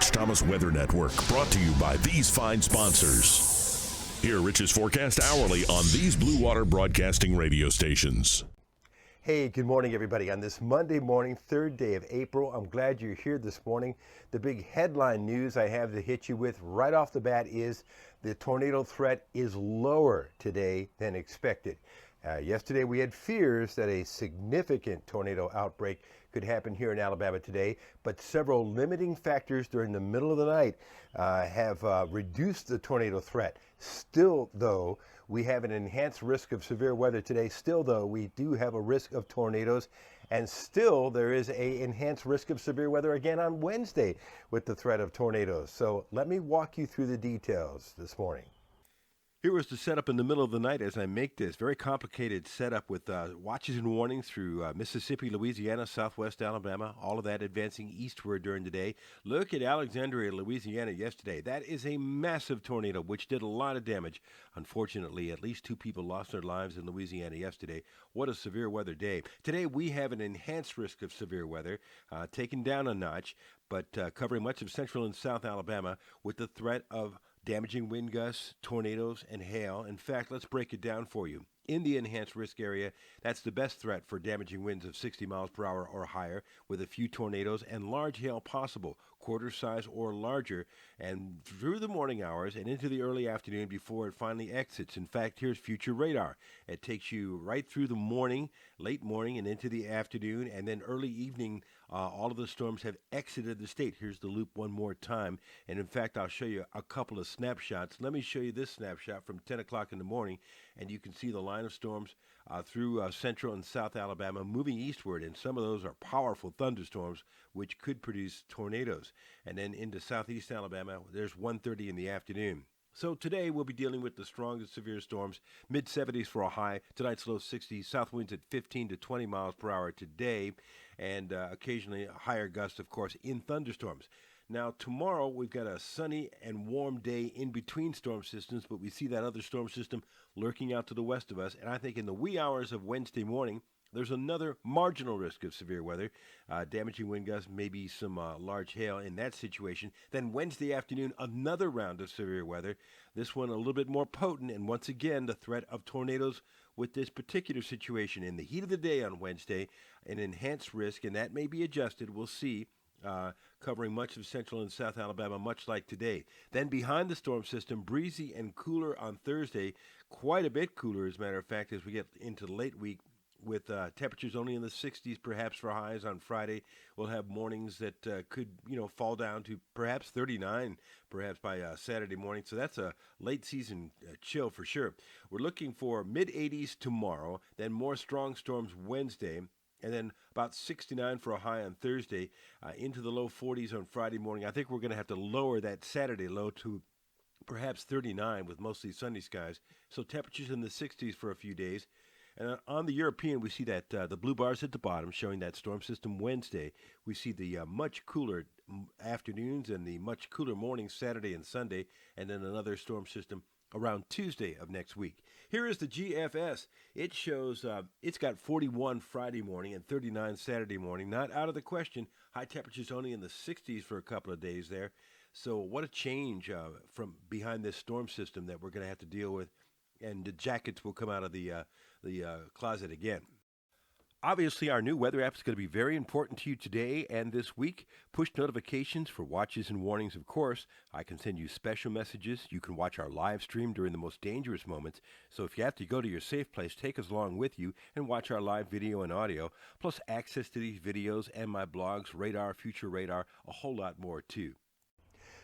Rich Thomas Weather Network, brought to you by these fine sponsors. Hear Rich's forecast hourly on these Blue Water Broadcasting radio stations. Hey, good morning, everybody. On this Monday morning, 3rd day of April, I'm glad you're here this morning. The big headline news I have to hit you with right off the bat is the tornado threat is lower today than expected. Yesterday, we had fears that a significant tornado outbreak could happen here in Alabama today, but several limiting factors during the middle of the night have reduced the tornado threat. Still, though, we have an enhanced risk of severe weather today. Still, though, we do have a risk of tornadoes. And still, there is an enhanced risk of severe weather again on Wednesday with the threat of tornadoes. So let me walk you through the details this morning. Here was the setup in the middle of the night as I make this. Very complicated setup with watches and warnings through Mississippi, Louisiana, southwest Alabama, all of that advancing eastward during the day. Look at Alexandria, Louisiana yesterday. That is a massive tornado which did a lot of damage. Unfortunately, at least 2 people lost their lives in Louisiana yesterday. What a severe weather day. Today we have an enhanced risk of severe weather, taken down a notch, but covering much of central and south Alabama with the threat of damaging wind gusts, tornadoes, and hail. In fact, let's break it down for you. In the enhanced risk area, that's the best threat for damaging winds of 60 miles per hour or higher, with a few tornadoes and large hail possible, quarter size or larger, and through the morning hours and into the early afternoon before it finally exits. In fact, here's future radar. It takes you right through the morning, late morning, and into the afternoon, and then early evening. All of the storms have exited the state. Here's the loop one more time. And in fact, I'll show you a couple of snapshots. Let me show you this snapshot from 10 o'clock in the morning, and you can see the line of storms through central and south Alabama moving eastward. And some of those are powerful thunderstorms, which could produce tornadoes. And then into southeast Alabama, there's 1:30 in the afternoon. So today we'll be dealing with the strongest severe storms, mid-70s for a high, tonight's low 60s, south winds at 15 to 20 miles per hour today, and occasionally a higher gust, of course, in thunderstorms. Now, tomorrow we've got a sunny and warm day in between storm systems, but we see that other storm system lurking out to the west of us, and I think in the wee hours of Wednesday morning, there's another marginal risk of severe weather, damaging wind gusts, maybe some large hail in that situation. Then Wednesday afternoon, another round of severe weather, this one a little bit more potent, and once again, the threat of tornadoes with this particular situation. In the heat of the day on Wednesday, an enhanced risk, and that may be adjusted, we'll see, covering much of central and south Alabama, much like today. Then behind the storm system, breezy and cooler on Thursday, quite a bit cooler, as a matter of fact, as we get into the late week, with temperatures only in the 60s perhaps for highs on Friday. We'll have mornings that could, fall down to perhaps 39 perhaps by Saturday morning. So that's a late season chill for sure. We're looking for mid-80s tomorrow, then more strong storms Wednesday, and then about 69 for a high on Thursday, into the low 40s on Friday morning. I think we're going to have to lower that Saturday low to perhaps 39 with mostly sunny skies. So temperatures in the 60s for a few days. And on the European, we see that the blue bars at the bottom showing that storm system Wednesday. We see the much cooler afternoons and the much cooler mornings Saturday and Sunday, and then another storm system around Tuesday of next week. Here is the GFS. It shows it's got 41 Friday morning and 39 Saturday morning. Not out of the question. High temperatures only in the 60s for a couple of days there. So what a change from behind this storm system that we're going to have to deal with. And the jackets will come out of the closet again. Obviously, our new weather app is going to be very important to you today and this week. Push notifications for watches and warnings, of course. I can send you special messages. You can watch our live stream during the most dangerous moments. So if you have to go to your safe place, take us along with you and watch our live video and audio, plus access to these videos and my blogs, Radar, Future Radar, a whole lot more too.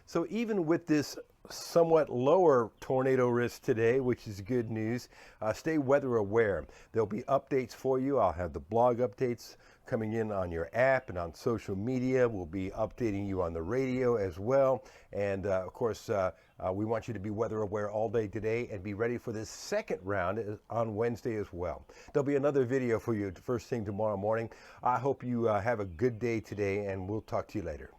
So even with this somewhat lower tornado risk today, which is good news, stay weather aware. There'll be updates for you. I'll have the blog updates coming in on your app and on social media. We'll be updating you on the radio as well. And of course, we want you to be weather aware all day today and be ready for this second round on Wednesday as well. There'll be another video for you first thing tomorrow morning. I hope you have a good day today, and we'll talk to you later.